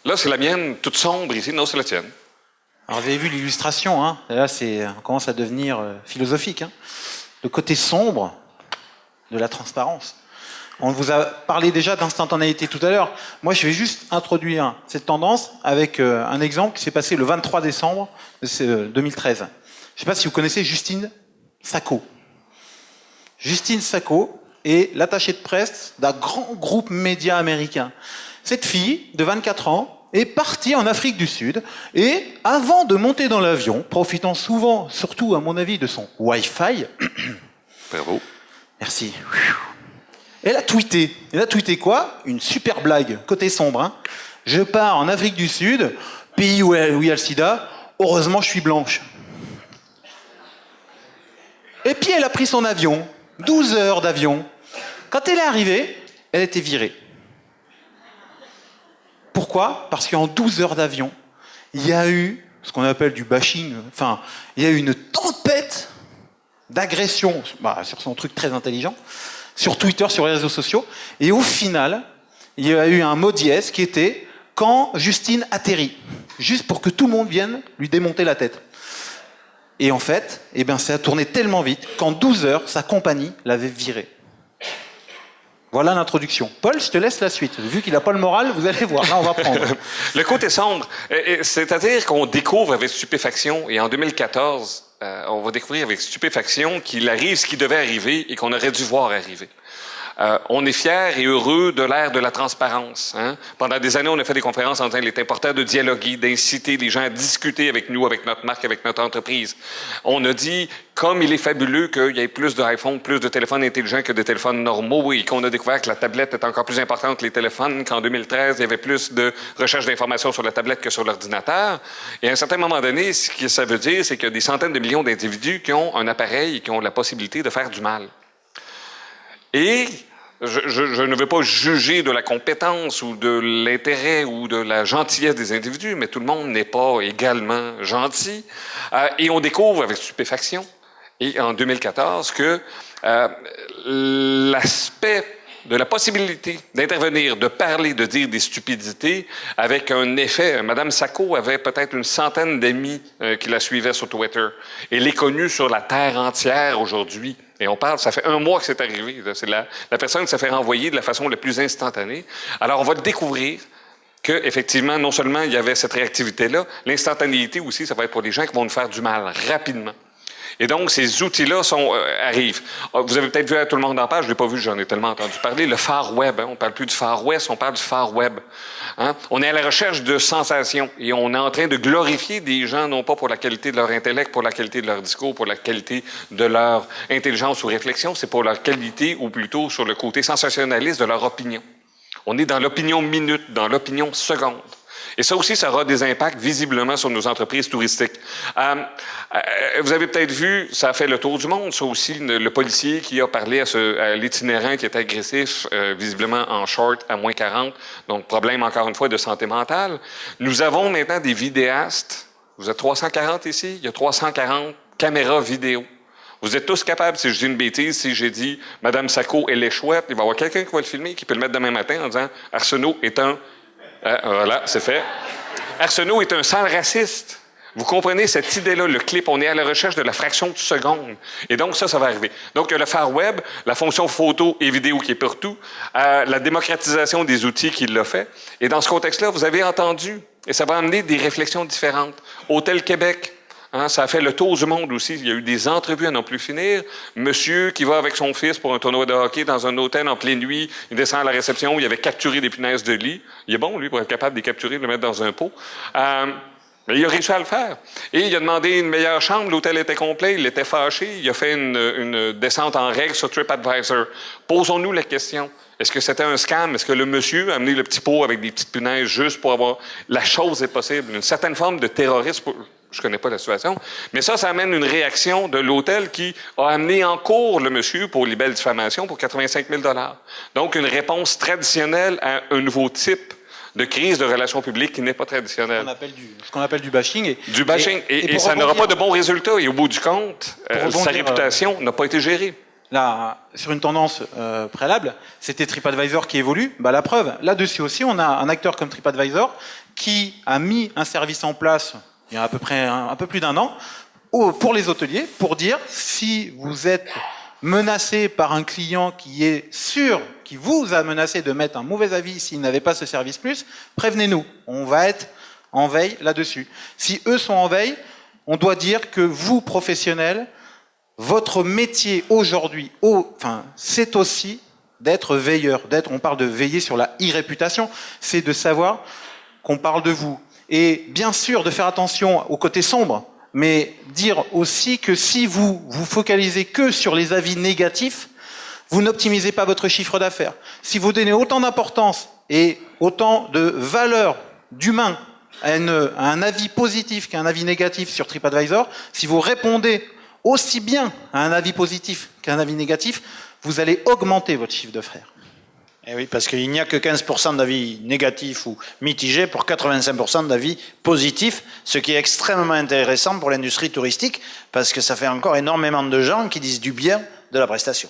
Là, c'est la mienne, toute sombre ici. Non, c'est la tienne. Alors, vous avez vu l'illustration, hein. Là, on commence à devenir philosophique. Hein. Le côté sombre de la transparence. On vous a parlé déjà d'instantanéité tout à l'heure. Moi, je vais juste introduire cette tendance avec un exemple qui s'est passé le 23 décembre 2013. Je ne sais pas si vous connaissez Justine Sacco. Justine Sacco est l'attachée de presse d'un grand groupe média américain. Cette fille, de 24 ans, est partie en Afrique du Sud et, avant de monter dans l'avion, profitant souvent, surtout à mon avis, de son Wi-Fi... Bravo. Merci. Elle a tweeté. Elle a tweeté quoi? Une super blague, côté sombre. Hein. Je pars en Afrique du Sud, pays où il y a le sida. Heureusement, je suis blanche. Et puis, elle a pris son avion. 12 heures d'avion. Quand elle est arrivée, elle était virée. Pourquoi? Parce qu'en 12 heures d'avion, il y a eu ce qu'on appelle du bashing. Enfin, il y a eu une tempête d'agression sur son truc très intelligent, sur Twitter, sur les réseaux sociaux. Et au final, il y a eu un mot dièse qui était « quand Justine atterrit », juste pour que tout le monde vienne lui démonter la tête. Et en fait, ça a tourné tellement vite qu'en 12 heures, sa compagnie l'avait viré. Voilà l'introduction. Paul, je te laisse la suite. Vu qu'il n'a pas le moral, vous allez voir. Là, on va prendre. Le côté sombre, c'est-à-dire qu'on découvre avec stupéfaction, et en 2014, on va découvrir avec stupéfaction qu'il arrive ce qui devait arriver et qu'on aurait dû voir arriver. On est fiers et heureux de l'ère de la transparence. Hein? Pendant des années, on a fait des conférences en disant qu'il est important de dialoguer, d'inciter les gens à discuter avec nous, avec notre marque, avec notre entreprise. On a dit, comme il est fabuleux qu'il y ait plus d'iPhone, plus de téléphones intelligents que de téléphones normaux, et qu'on a découvert que la tablette est encore plus importante que les téléphones, qu'en 2013, il y avait plus de recherche d'informations sur la tablette que sur l'ordinateur. Et à un certain moment donné, ce que ça veut dire, c'est qu'il y a des centaines de millions d'individus qui ont un appareil et qui ont la possibilité de faire du mal. Et je ne veux pas juger de la compétence ou de l'intérêt ou de la gentillesse des individus, mais tout le monde n'est pas également gentil. Et on découvre avec stupéfaction, et en 2014, que l'aspect de la possibilité d'intervenir, de parler, de dire des stupidités avec un effet. Madame Sacco avait peut-être une centaine d'amis qui la suivaient sur Twitter. Elle est connue sur la terre entière aujourd'hui. Et on parle, ça fait 1 mois que c'est arrivé. C'est la personne qui s'est fait renvoyer de la façon la plus instantanée. Alors, on va découvrir qu'effectivement, non seulement il y avait cette réactivité-là, l'instantanéité aussi, ça va être pour des gens qui vont nous faire du mal rapidement. Et donc, ces outils-là arrivent. Vous avez peut-être vu, tout le monde en parle, je ne l'ai pas vu, j'en ai tellement entendu parler, le Far Web. Hein, on ne parle plus du Far West, on parle du Far Web. Hein? On est à la recherche de sensations et on est en train de glorifier des gens, non pas pour la qualité de leur intellect, pour la qualité de leur discours, pour la qualité de leur intelligence ou réflexion, c'est pour leur qualité ou plutôt sur le côté sensationnaliste de leur opinion. On est dans l'opinion minute, dans l'opinion seconde. Et ça aussi, ça aura des impacts visiblement sur nos entreprises touristiques. Vous avez peut-être vu, ça a fait le tour du monde, ça aussi, le policier qui a parlé à l'itinérant qui était agressif, visiblement en short à moins 40, donc problème encore une fois de santé mentale. Nous avons maintenant des vidéastes, vous êtes 340 ici, il y a 340 caméras vidéo. Vous êtes tous capables, si je dis une bêtise, si j'ai dit « Madame Sacco, elle est chouette », il va y avoir quelqu'un qui va le filmer, qui peut le mettre demain matin en disant « Arsenault est un... » Voilà, c'est fait. Arsenault est un sale raciste. Vous comprenez cette idée-là, le clip, on est à la recherche de la fraction de seconde. Et donc, ça va arriver. Donc, il y a le Far Web, la fonction photo et vidéo qui est partout, la démocratisation des outils qui l'a fait. Et dans ce contexte-là, vous avez entendu, et ça va amener des réflexions différentes. Hôtel Québec, hein, ça a fait le tour du monde aussi. Il y a eu des entrevues à n'en plus finir. Monsieur qui va avec son fils pour un tournoi de hockey dans un hôtel en pleine nuit, il descend à la réception, il avait capturé des punaises de lit. Il est bon, lui, pour être capable de les capturer, de les mettre dans un pot. Mais il a réussi à le faire. Et il a demandé une meilleure chambre. L'hôtel était complet. Il était fâché. Il a fait une descente en règle sur TripAdvisor. Posons-nous la question. Est-ce que c'était un scam? Est-ce que le monsieur a amené le petit pot avec des petites punaises juste pour avoir... La chose est possible. Une certaine forme de terrorisme... Je ne connais pas la situation. Mais ça amène une réaction de l'hôtel qui a amené en cours le monsieur pour libelle diffamation pour 85 000 $. Donc, une réponse traditionnelle à un nouveau type de crise de relations publiques qui n'est pas traditionnelle. Ce qu'on appelle du bashing. Du bashing. Et ça n'aura pas de bons résultats. Et au bout du compte, sa réputation n'a pas été gérée. Là, sur une tendance préalable, c'était TripAdvisor qui évolue. La preuve, là-dessus aussi, on a un acteur comme TripAdvisor qui a mis un service en place il y a à peu près un peu plus d'un an pour les hôteliers, pour dire si vous êtes menacé par un client qui est sûr, qui vous a menacé de mettre un mauvais avis s'il n'avait pas ce service plus, prévenez-nous. On va être en veille là-dessus. Si eux sont en veille, on doit dire que vous, professionnels, votre métier aujourd'hui, c'est aussi d'être veilleur. On parle de veiller sur la e-réputation, c'est de savoir qu'on parle de vous. Et bien sûr, de faire attention au côté sombre, mais dire aussi que si vous vous focalisez que sur les avis négatifs, vous n'optimisez pas votre chiffre d'affaires. Si vous donnez autant d'importance et autant de valeur d'humain à un avis positif qu'à un avis négatif sur TripAdvisor, si vous répondez aussi bien à un avis positif qu'à un avis négatif, vous allez augmenter votre chiffre d'affaires. Eh oui, parce qu'il n'y a que 15% d'avis négatifs ou mitigés pour 85% d'avis positifs, ce qui est extrêmement intéressant pour l'industrie touristique, parce que ça fait encore énormément de gens qui disent du bien de la prestation.